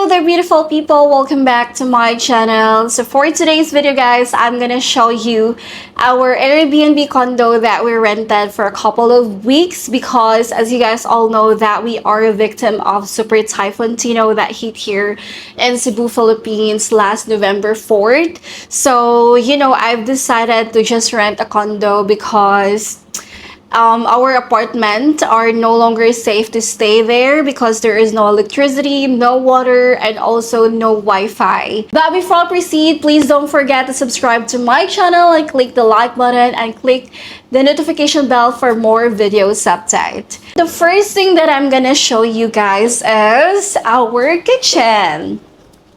there, beautiful people. Welcome back to my channel. So for today's video, guys, I'm gonna show you our Airbnb condo that we rented for a couple of weeks because, as you guys all know, that we are a victim of super typhoon Tino that hit here in Cebu, Philippines last November 4th. So, I've decided to just rent a condo because our apartment are no longer safe to stay there because there is no electricity, no water, and also no Wi-Fi. But before I proceed, please don't forget to subscribe to my channel and click the like button and click the notification bell for more videos update. The first thing that I'm gonna show you guys is our kitchen.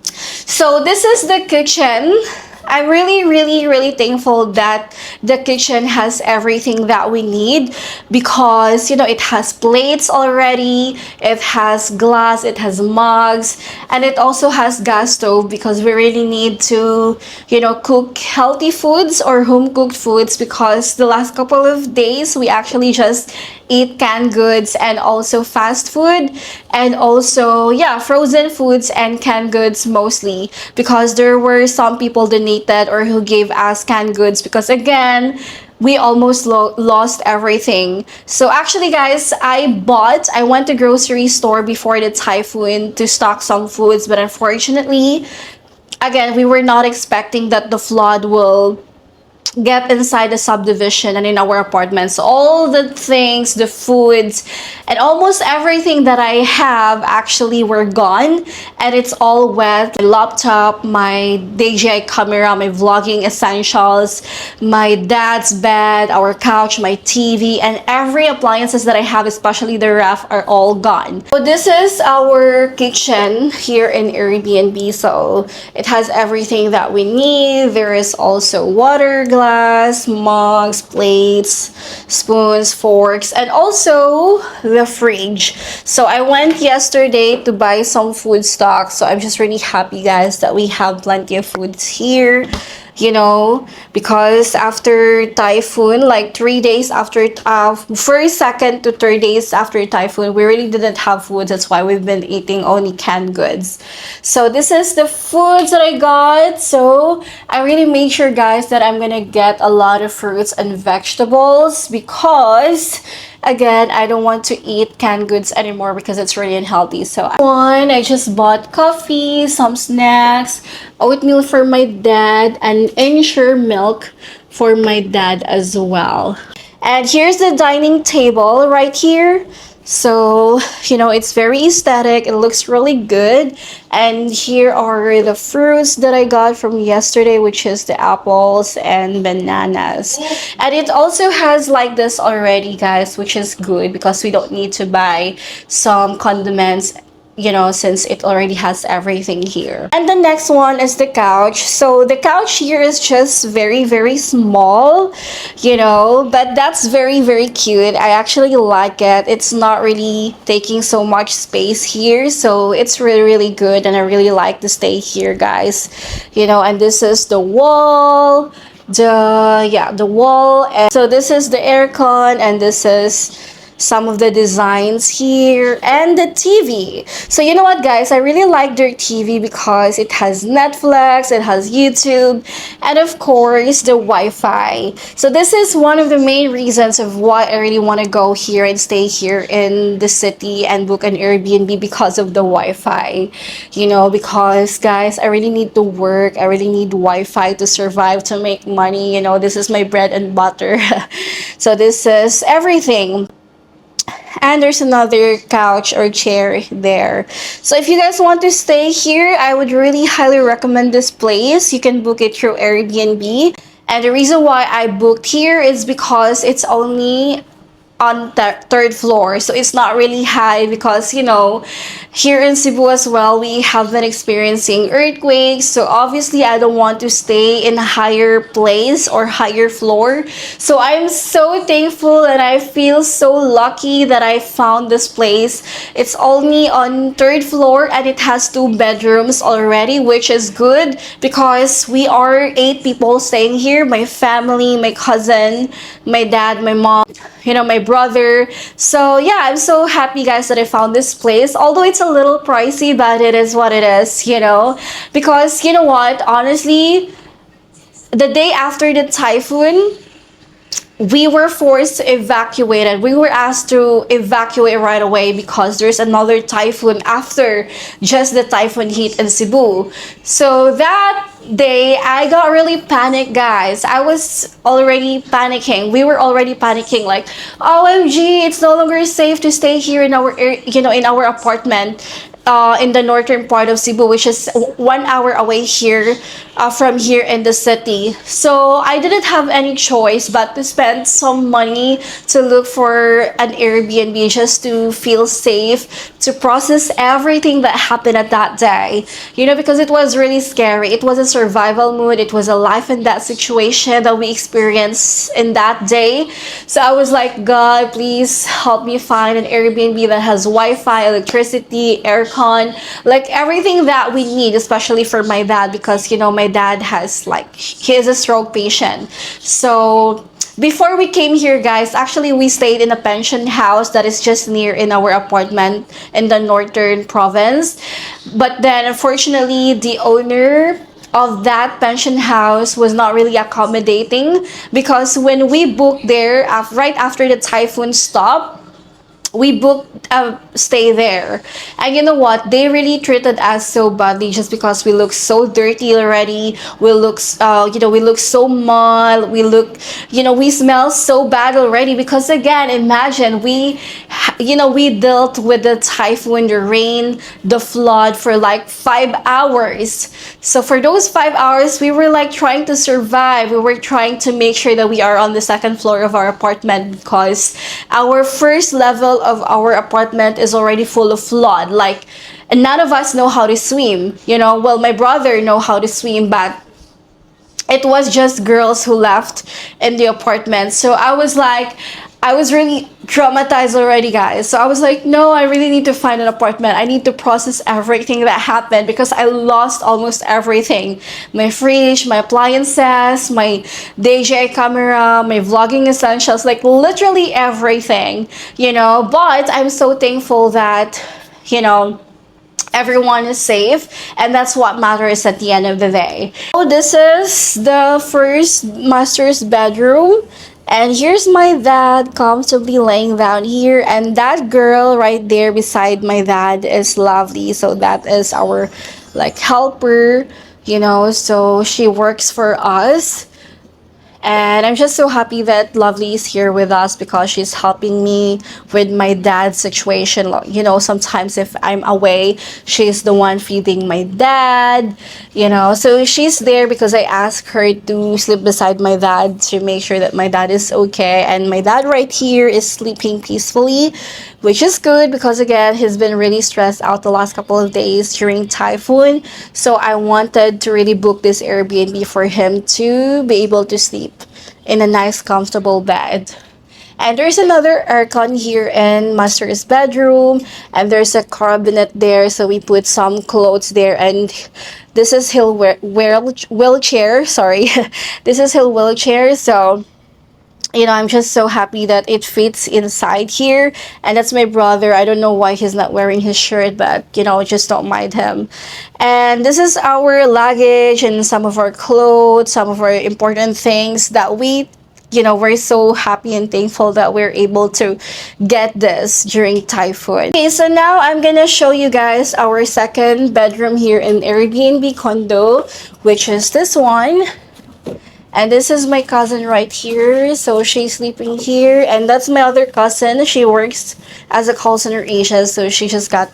So this is the kitchen. I'm really thankful that the kitchen has everything that we need because it has plates already, it has glass, it has mugs, and it also has gas stove because we really need to cook healthy foods or home cooked foods because the last couple of days we actually just eat canned goods and also fast food and also frozen foods and canned goods mostly because there were some people donated or who gave us canned goods because again we almost lost everything. So actually guys, I went to grocery store before the typhoon to stock some foods, but unfortunately again we were not expecting that the flood will get inside the subdivision and in our apartments. So all the things, the foods, and almost everything that I have actually were gone, and it's all wet. My laptop, my DJI camera, my vlogging essentials, my dad's bed, our couch, my TV, and every appliances that I have, especially the ref, are all gone. So this is our kitchen here in Airbnb. So it has everything that we need. There is also water, glass, mugs, plates, spoons, forks, and also the fridge. So I went yesterday to buy some food stock. So I'm just really happy, guys, that we have plenty of foods here. Because after typhoon, like 3 days after, first, second to third days after typhoon, we really didn't have food. That's why we've been eating only canned goods. So this is the foods that I got. So I really made sure, guys, that I'm gonna get a lot of fruits and vegetables because again, I don't want to eat canned goods anymore because it's really unhealthy. So I just bought coffee, some snacks, oatmeal for my dad, and Ensure milk for my dad as well. And here's the dining table right here. So, it's very aesthetic. It looks really good. And here are the fruits that I got from yesterday, which is the apples and bananas. And it also has like this already, guys, which is good because we don't need to buy some condiments, since it already has everything here. And the next one is the couch. So the couch here is just very small, but that's very cute. I actually like it. It's not really taking so much space here, so it's really good, and I really like to stay here, guys. And this is the wall, the wall, and so this is the aircon, and this is some of the designs here, and the TV. So you know what, guys, I really like their TV because it has Netflix, it has YouTube, and of course the Wi-Fi. So this is one of the main reasons of why I really want to go here and stay here in the city and book an Airbnb because of the Wi-Fi. Because guys, I really need to work, I really need Wi-Fi to survive, to make money. This is my bread and butter. So this is everything. And there's another couch or chair there. So if you guys want to stay here, I would really highly recommend this place. You can book it through Airbnb. And the reason why I booked here is because it's only on the third floor, so it's not really high because here in Cebu as well we have been experiencing earthquakes, so obviously I don't want to stay in a higher place or higher floor. So I'm so thankful and I feel so lucky that I found this place. It's only on third floor and it has 2 bedrooms already, which is good because we are 8 people staying here: my family, my cousin, my dad, my mom. my brother. So yeah, I'm so happy, guys, that I found this place. Although it's a little pricey, but it is what it is, because you know what, honestly, the day after the typhoon, we were forced to evacuate it. We were asked to evacuate right away because there's another typhoon after just the typhoon hit in Cebu. So that day, I got really panicked, guys. I was already panicking. We were already panicking, like, OMG, it's no longer safe to stay here in in our apartment. In the northern part of Cebu, which is 1 hour away here, from here in the city. So I didn't have any choice but to spend some money to look for an Airbnb just to feel safe, to process everything that happened at that day. Because it was really scary. It was a survival mood. It was a life and death situation that we experienced in that day. So I was like, God, please help me find an Airbnb that has Wi-Fi, electricity, aircon, like everything that we need, especially for my dad, because my dad has, like, he is a stroke patient. So before we came here, guys, actually we stayed in a pension house that is just near in our apartment in the northern province. But then unfortunately, the owner of that pension house was not really accommodating, because when we booked there, right after the typhoon stopped, we booked a stay there, and you know what, they really treated us so badly just because we look so dirty already. We look so mud, we smell so bad already, because again, imagine, we dealt with the typhoon, the rain, the flood for like 5 hours. So for those 5 hours, we were like trying to survive. We were trying to make sure that we are on the second floor of our apartment, because our first level of our apartment is already full of flood. Like, and none of us know how to swim. Well, my brother know how to swim, but it was just girls who left in the apartment. So I was really traumatized already, guys. So I was like, no, I really need to find an apartment. I need to process everything that happened, because I lost almost everything. My fridge, my appliances, my DJI camera, my vlogging essentials, like literally everything, But I'm so thankful that, everyone is safe, and that's what matters at the end of the day. So this is the first master's bedroom, and here's my dad comfortably laying down here, and that girl right there beside my dad is Lovely. So that is our, like, helper, so she works for us. And I'm just so happy that Lovely is here with us, because she's helping me with my dad's situation. Sometimes if I'm away, she's the one feeding my dad, So she's there because I asked her to sleep beside my dad to make sure that my dad is okay. And my dad right here is sleeping peacefully, which is good, because again, he's been really stressed out the last couple of days during typhoon. So I wanted to really book this Airbnb for him to be able to sleep in a nice comfortable bed. And there's another aircon here in master's bedroom, and there's a cabinet there, so we put some clothes there. And this is his wheelchair, sorry. This is his wheelchair, so I'm just so happy that it fits inside here. And that's my brother. I don't know why he's not wearing his shirt, but just don't mind him. And this is our luggage and some of our clothes, some of our important things that we're so happy and thankful that we're able to get this during typhoon. Okay, so now I'm gonna show you guys our second bedroom here in Airbnb condo, which is this one. And this is my cousin right here. So she's sleeping here. And that's my other cousin. She works as a call center agent. So she just got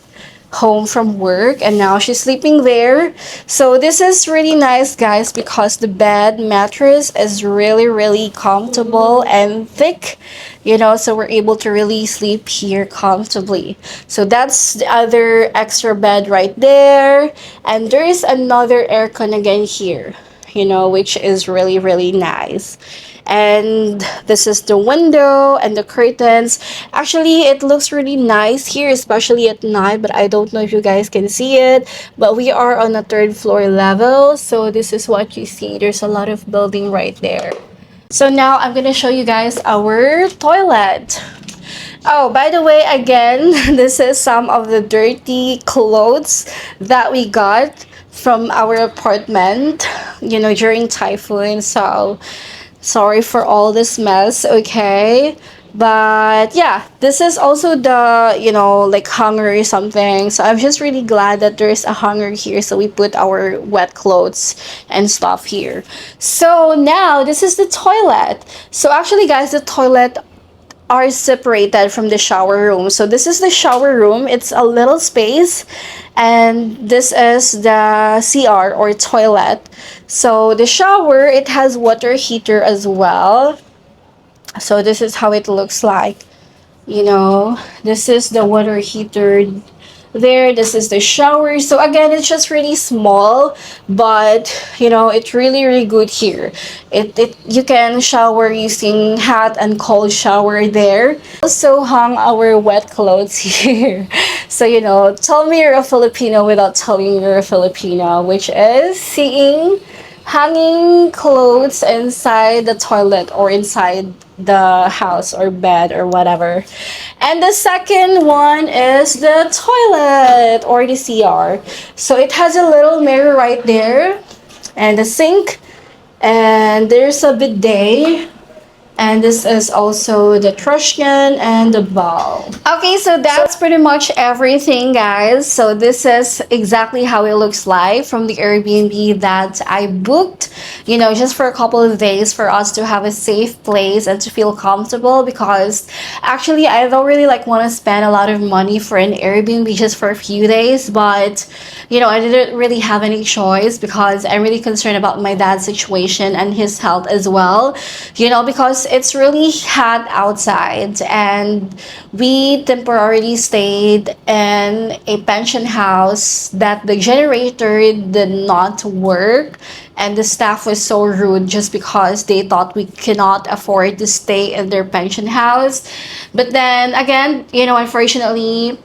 home from work, and now she's sleeping there. So this is really nice, guys, because the bed mattress is really, really comfortable and thick, so we're able to really sleep here comfortably. So that's the other extra bed right there. And there is another aircon again here, which is really, really nice. And this is the window and the curtains. Actually, it looks really nice here, especially at night, but I don't know if you guys can see it. But we are on a third floor level, so this is what you see. There's a lot of building right there. So now I'm gonna show you guys our toilet. Oh, by the way, again, this is some of the dirty clothes that we got from our apartment, during typhoon. So, sorry for all this mess, okay? But yeah, this is also the, like hanger or something. So I'm just really glad that there's a hanger here. So we put our wet clothes and stuff here. So now this is the toilet. So actually, guys, the toilet are separated from the shower room. So this is the shower room. It's a little space, and this is the CR or toilet. So the shower, it has water heater as well. So this is how it looks like. This is the water heater there. This is the shower. So again, it's just really small, but it's really really good here. It you can shower using hot and cold shower there. Also hung our wet clothes here. So tell me you're a Filipino without telling you're a Filipino, which is seeing hanging clothes inside the toilet or inside the house or bed or whatever. And the second one is the toilet or the CR. So it has a little mirror right there and a sink, and there's a bidet, and this is also the trash can and the bowl. Okay, so that's pretty much everything, guys. So this is exactly how it looks like from the Airbnb that I booked, just for a couple of days for us to have a safe place and to feel comfortable, because actually I don't really want to spend a lot of money for an Airbnb just for a few days, but I didn't really have any choice because I'm really concerned about my dad's situation and his health as well, because it's really hot outside, and we temporarily stayed in a pension house that the generator did not work, and the staff was so rude just because they thought we cannot afford to stay in their pension house. But then again, unfortunately,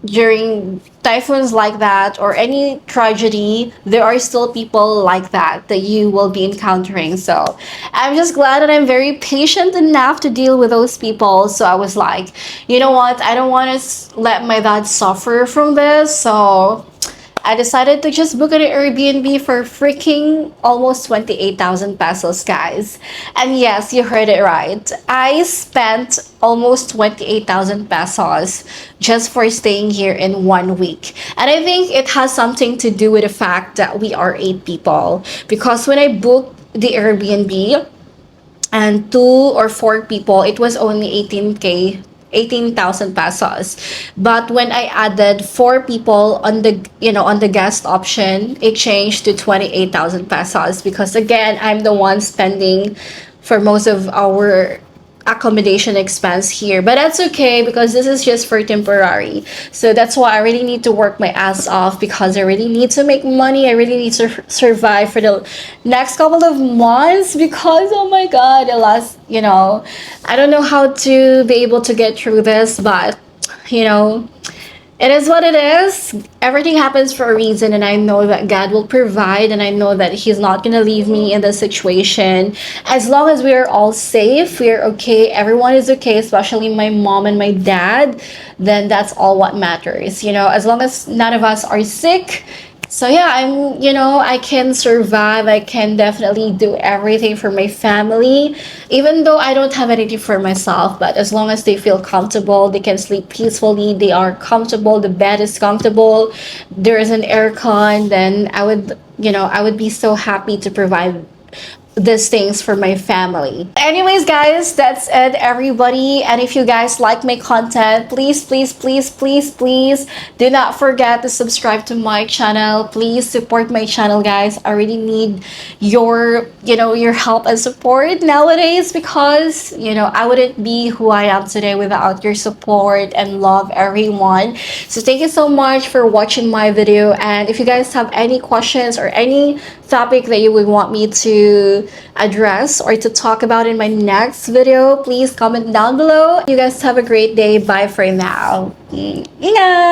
during typhoons like that or any tragedy, there are still people like that you will be encountering. So I'm just glad that I'm very patient enough to deal with those people. So I was like, you know what, I don't want to let my dad suffer from this. So I decided to just book an Airbnb for freaking almost 28,000 pesos, guys. And yes, you heard it right. I spent almost 28,000 pesos just for staying here in 1 week. And I think it has something to do with the fact that we are 8 people. Because when I booked the Airbnb and 2 or 4 people, it was only 18,000 pesos. But when I added 4 people on the guest option, it changed to 28,000 pesos, because again, I'm the one spending for most of our accommodation expense here. But that's okay because this is just for temporary. So that's why I really need to work my ass off, because I really need to make money. I really need to survive for the next couple of months, because oh my god, the last, I don't know how to be able to get through this, but it is what it is. Everything happens for a reason, and I know that God will provide, and I know that He's not gonna leave me in this situation. As long as we are all safe, we are okay, everyone is okay, especially my mom and my dad, then that's all what matters. As long as none of us are sick. So yeah, I can survive. I can definitely do everything for my family, even though I don't have anything for myself. But as long as they feel comfortable, they can sleep peacefully, they are comfortable, the bed is comfortable, there is an aircon, then I would be so happy to provide these things for my family. Anyways, guys, that's it, everybody. And if you guys like my content, please do not forget to subscribe to my channel. Please support my channel, guys. I really need your help and support nowadays, because I wouldn't be who I am today without your support and love, everyone. So thank you so much for watching my video, and if you guys have any questions or any topic that you would want me to address or to talk about in my next video, please comment down below. You guys have a great day. Bye for now. Ingat!